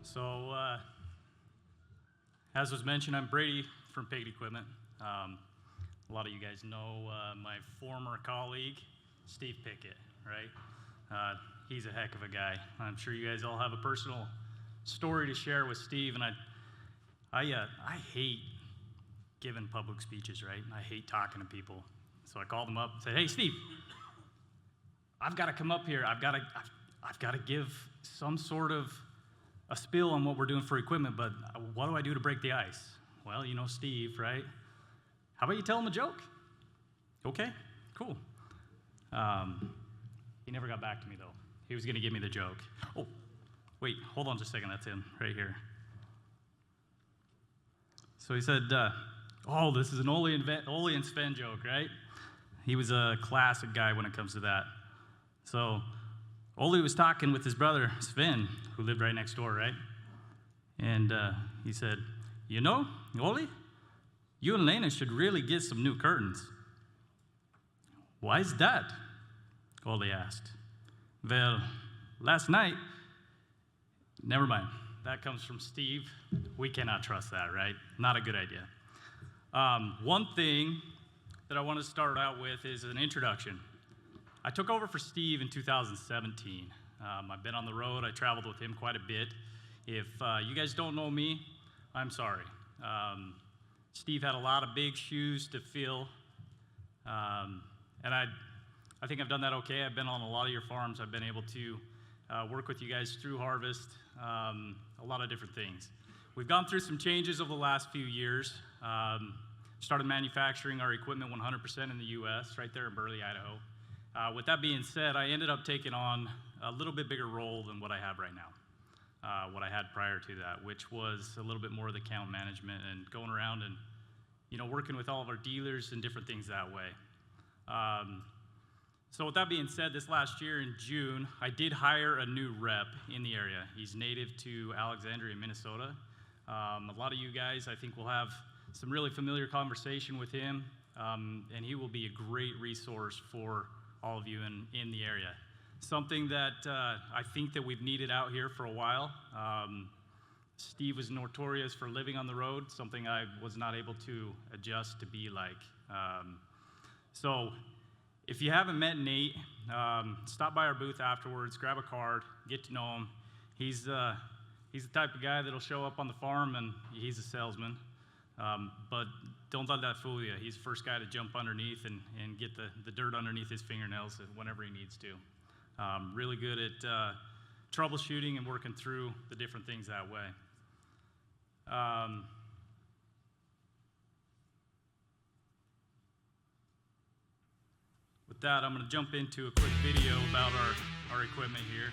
So, as was mentioned, I'm Brady from Pickett Equipment. A lot of you guys know my former colleague, Steve Pickett, right? He's a heck of a guy. I'm sure you guys all have a personal story to share with Steve, and I hate giving public speeches, right? I hate talking to people. So I called him up and said, "Hey, Steve, I've got to come up here. I've got to give some sort of a spill on what we're doing for equipment, but what do I do to break the ice?" Well, you know Steve, right? How about you tell him a joke? Okay, cool. He never got back to me, though. He was going to give me the joke. Oh, wait, hold on just a second. That's him right here. So he said, "Oh, this is an Ole and Sven joke, right?" He was a classic guy when it comes to that. So Ole was talking with his brother, Sven, who lived right next door, right? And he said, "You know, Ole, you and Lena should really get some new curtains." "Why is that?" Ole asked. "Well, last night," never mind. That comes from Steve. We cannot trust that, right? Not a good idea. One thing that I want to start out with is an introduction. I took over for Steve in 2017. I've been on the road. I traveled with him quite a bit. If you guys don't know me, I'm sorry. Steve had a lot of big shoes to fill, and I think I've done that okay. I've been on a lot of your farms. I've been able to work with you guys through harvest, a lot of different things. We've gone through some changes over the last few years. Started manufacturing our equipment 100% in the U.S., right there in Burley, Idaho. With that being said, I ended up taking on a little bit bigger role than what I have right now, what I had prior to that, which was a little bit more of the account management and going around and, working with all of our dealers and different things that way. So with that being said, this last year in June, I did hire a new rep in the area. He's native to Alexandria, Minnesota. A lot of you guys, I think, will have some really familiar conversation with him, and he will be a great resource for all of you in the area. Something that I think that we've needed out here for a while. Steve was notorious for living on the road, something I was not able to adjust to be like. So if you haven't met Nate, stop by our booth afterwards, grab a card, get to know him. He's the type of guy that'll show up on the farm and he's a salesman. But don't let that fool you. He's the first guy to jump underneath and get the dirt underneath his fingernails whenever he needs to. Really good at troubleshooting and working through the different things that way. With that, I'm going to jump into a quick video about our equipment here.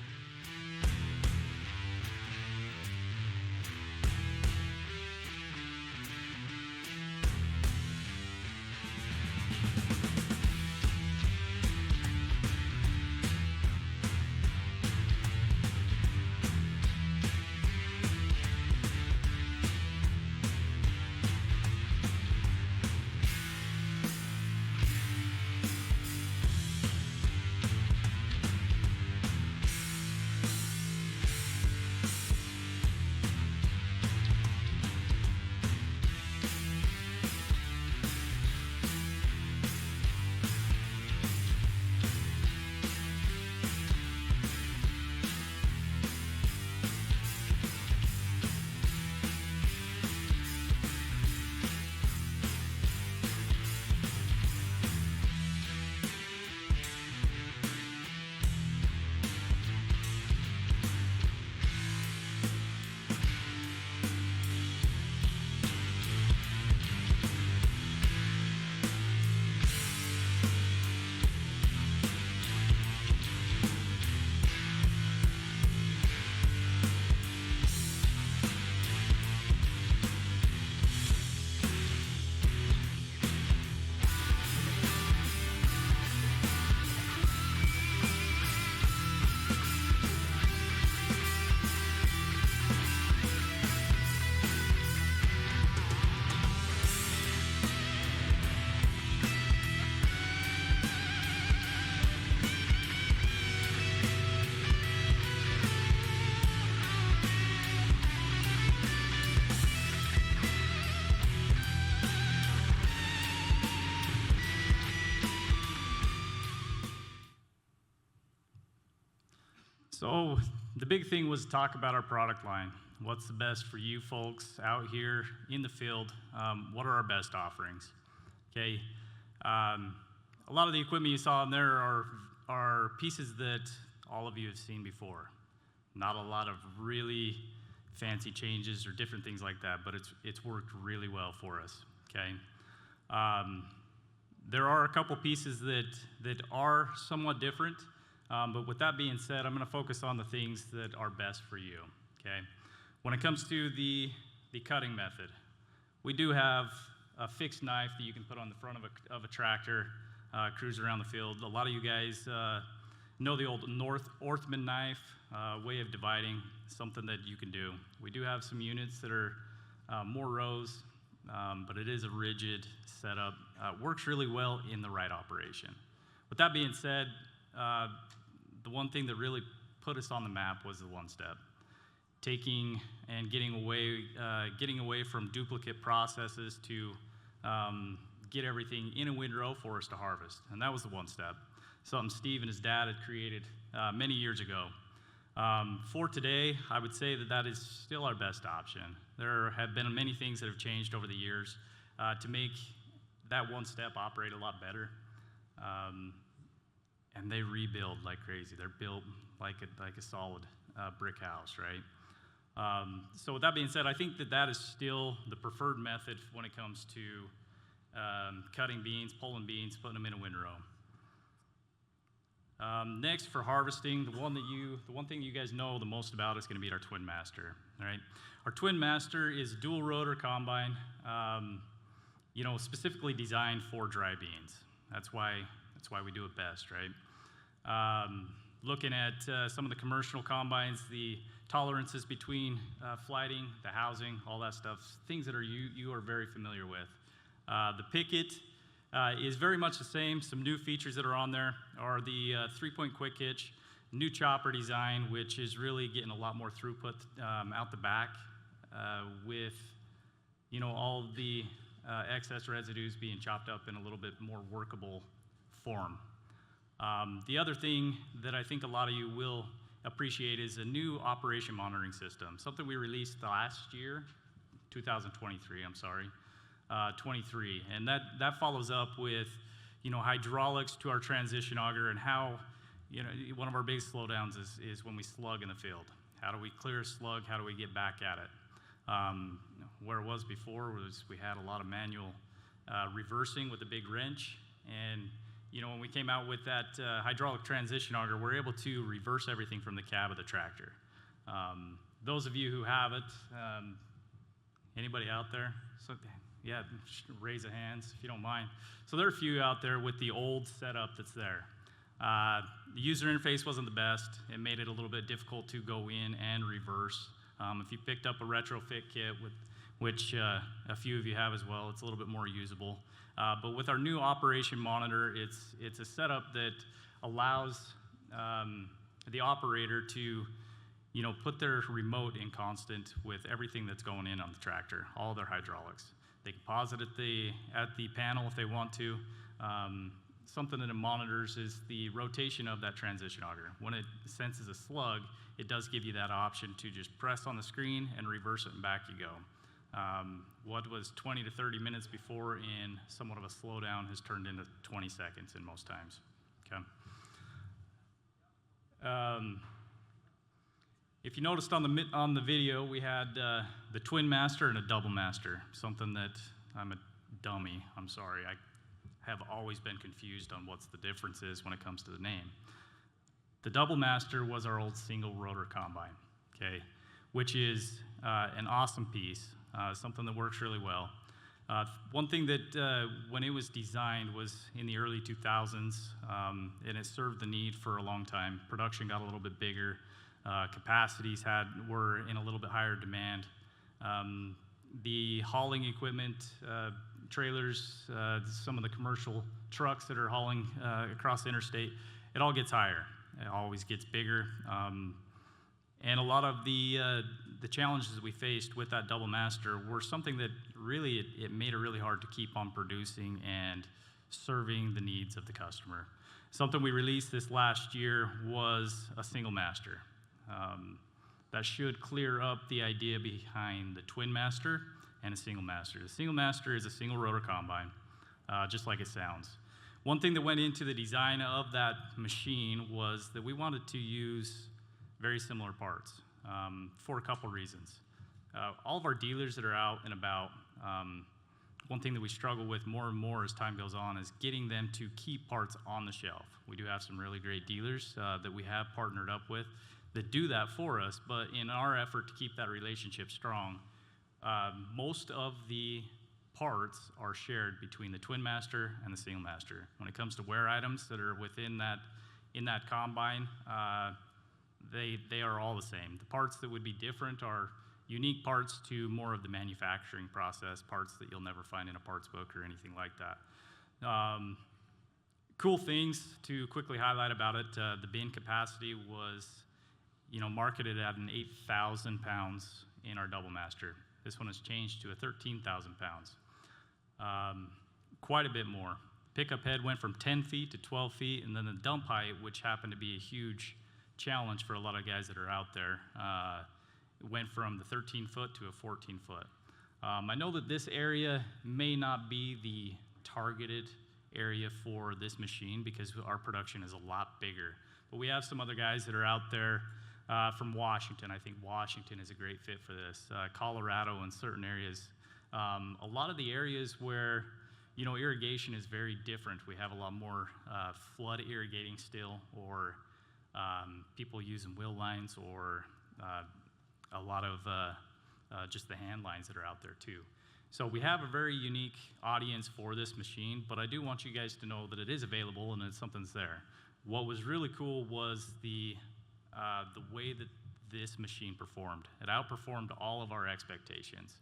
So the big thing was to talk about our product line. What's the best for you folks out here in the field? What are our best offerings? Okay. A lot of the equipment you saw in there are pieces that all of you have seen before. Not a lot of really fancy changes or different things like that, but it's worked really well for us. Okay. There are a couple pieces that are somewhat different, but with that being said, I'm going to focus on the things that are best for you. Okay. When it comes to the cutting method, we do have a fixed knife that you can put on the front of a tractor, cruise around the field. A lot of you guys know the old Northman knife, way of dividing, something that you can do. We do have some units that are more rows, but it is a rigid setup. Works really well in the right operation. With that being said, the one thing that really put us on the map was the one-step. Taking and getting away from duplicate processes to get everything in a windrow for us to harvest. And that was the one step. Something Steve and his dad had created many years ago. For today, I would say that is still our best option. There have been many things that have changed over the years to make that one step operate a lot better. And they rebuild like crazy. They're built like a solid brick house, right? So with that being said, I think that is still the preferred method when it comes to cutting beans, pulling beans, putting them in a windrow. Next, for harvesting, the one thing you guys know the most about is going to be our Twin Master. All right, our Twin Master is a dual rotor combine, specifically designed for dry beans. That's why we do it best, right? Looking at some of the commercial combines, the tolerances between flighting, the housing, all that stuff, things that you are very familiar with. The Pickett is very much the same. Some new features that are on there are the 3-point quick hitch, new chopper design, which is really getting a lot more throughput out the back with all the excess residues being chopped up in a little bit more workable form. The other thing that I think a lot of you will appreciate is a new operation monitoring system, something we released last year, 2023, I'm sorry, 23. And that follows up with, hydraulics to our transition auger and how, one of our biggest slowdowns is when we slug in the field. How do we clear a slug? How do we get back at it? Where it was before was we had a lot of manual reversing with a big wrench. And when we came out with that hydraulic transition auger, we're able to reverse everything from the cab of the tractor. Those of you who have it, anybody out there? So, yeah, raise a hands if you don't mind. So there are a few out there with the old setup that's there. The user interface wasn't the best. It made it a little bit difficult to go in and reverse. If you picked up a retrofit kit, which a few of you have as well, it's a little bit more usable. But with our new operation monitor, it's a setup that allows the operator to, put their remote in constant with everything that's going in on the tractor, all their hydraulics. They can pause it at the panel if they want to. Something that it monitors is the rotation of that transition auger. When it senses a slug, it does give you that option to just press on the screen and reverse it and back you go. What was 20 to 30 minutes before in somewhat of a slowdown has turned into 20 seconds in most times. Okay. If you noticed on the video, we had the Twin Master and a Double Master, something that I'm a dummy, I'm sorry. I have always been confused on what's the difference is when it comes to the name. The Double Master was our old single rotor combine, okay, which is an awesome piece, something that works really well. One thing that when it was designed was in the early 2000s, and it served the need for a long time. Production got a little bit bigger. Capacities were in a little bit higher demand. The hauling equipment, trailers, some of the commercial trucks that are hauling across the interstate, it all gets higher. It always gets bigger. And a lot of the challenges that we faced with that Double Master were something that really, it made it really hard to keep on producing and serving the needs of the customer. Something we released this last year was a single master. That should clear up the idea behind the twin master and a single master. The single master is a single rotor combine, just like it sounds. One thing that went into the design of that machine was that we wanted to use very similar parts for a couple reasons. All of our dealers that are out and about, one thing that we struggle with more and more as time goes on is getting them to keep parts on the shelf. We do have some really great dealers that we have partnered up with that do that for us, but in our effort to keep that relationship strong, most of the parts are shared between the twin master and the single master. When it comes to wear items that are within that combine, they are all the same. The parts that would be different are unique parts to more of the manufacturing process, parts that you'll never find in a parts book or anything like that. Cool things to quickly highlight about it, the bin capacity was marketed at an 8,000 pounds in our double master. This one has changed to a 13,000 pounds. Quite a bit more. Pickup head went from 10 feet to 12 feet, and then the dump height, which happened to be a huge challenge for a lot of guys that are out there, went from the 13-foot to a 14-foot. I know that this area may not be the targeted area for this machine because our production is a lot bigger, but we have some other guys that are out there from Washington. I think Washington is a great fit for this. Colorado and certain areas. A lot of the areas where irrigation is very different. We have a lot more flood irrigating still, or people using wheel lines, or a lot of just the hand lines that are out there too. So we have a very unique audience for this machine, but I do want you guys to know that it is available and that something's there. What was really cool was the way that this machine performed. It outperformed all of our expectations.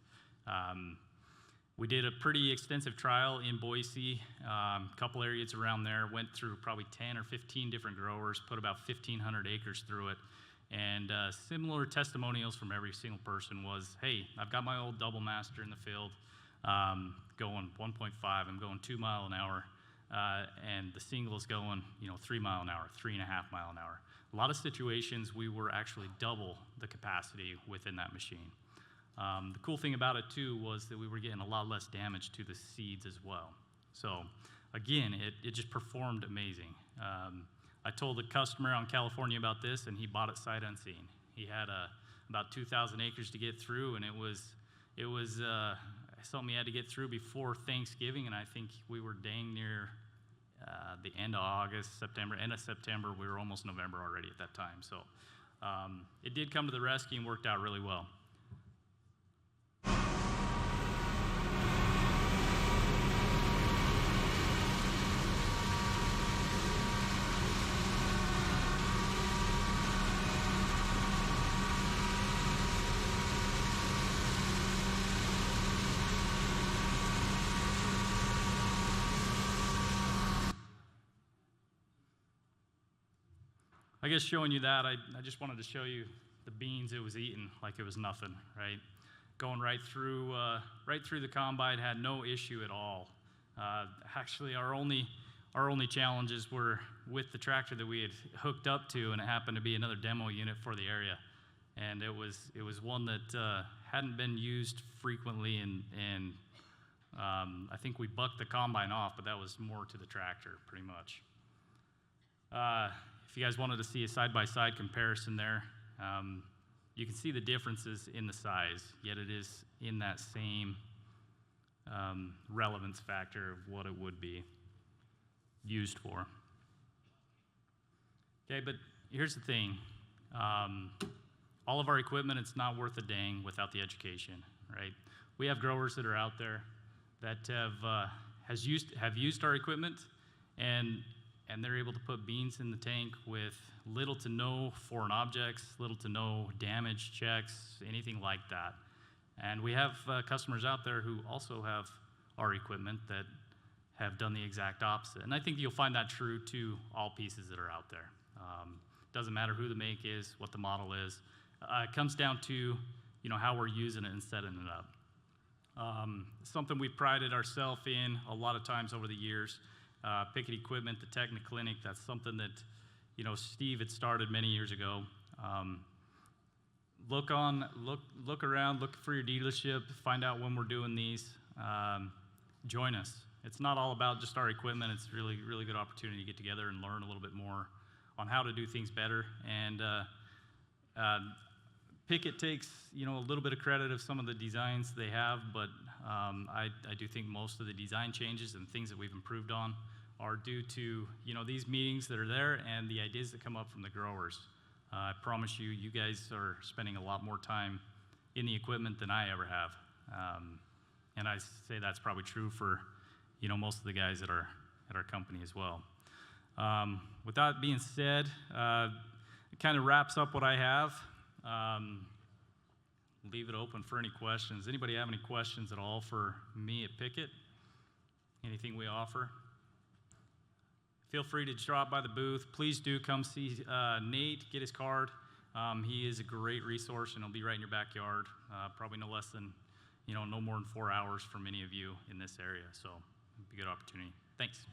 We did a pretty extensive trial in Boise, a couple areas around there, went through probably 10 or 15 different growers, put about 1,500 acres through it, and similar testimonials from every single person was, hey, I've got my old double master in the field, going 1.5, I'm going 2 mile an hour, and the single is going 3 mile an hour, 3.5 mile an hour. A lot of situations we were actually double the capacity within that machine. The cool thing about it too was that we were getting a lot less damage to the seeds as well. So again, it just performed amazing. I told the customer on California about this, and he bought it sight unseen. He had about 2,000 acres to get through, and it was something he had to get through before Thanksgiving, and I think we were dang near the end of August, September, end of September. We were almost November already at that time. So it did come to the rescue and worked out really well. I guess showing you that, I just wanted to show you the beans it was eating like it was nothing, right? Going right through the combine, had no issue at all. Actually, our only challenges were with the tractor that we had hooked up to, and it happened to be another demo unit for the area, and it was one that hadn't been used frequently, and I think we bucked the combine off, but that was more to the tractor, pretty much. If you guys wanted to see a side-by-side comparison there, you can see the differences in the size, yet it is in that same relevance factor of what it would be used for. Okay, but here's the thing. All of our equipment, it's not worth a dang without the education, right? We have growers that are out there that have used our equipment, and they're able to put beans in the tank with little to no foreign objects, little to no damage checks, anything like that. And we have customers out there who also have our equipment that have done the exact opposite. And I think you'll find that true to all pieces that are out there. Doesn't matter who the make is, what the model is. It comes down to how we're using it and setting it up. Something we've prided ourselves in a lot of times over the years. Pickett Equipment, the Technic Clinic, that's something that Steve had started many years ago. look around, look for your dealership, find out when we're doing these. Join us. It's not all about just our equipment. It's really good opportunity to get together and learn a little bit more on how to do things better. And Pickett takes a little bit of credit of some of the designs they have, but I do think most of the design changes and things that we've improved on are due to these meetings that are there and the ideas that come up from the growers. I promise you, you guys are spending a lot more time in the equipment than I ever have, and I say that's probably true for most of the guys at our company as well. With that being said, it kind of wraps up what I have. Leave it open for any questions. Anybody have any questions at all for me at Pickett? Anything we offer? Feel free to drop by the booth. Please do come see Nate, get his card. He is a great resource, and he'll be right in your backyard, probably no less than, no more than 4 hours for many of you in this area. So it'll be a good opportunity. Thanks.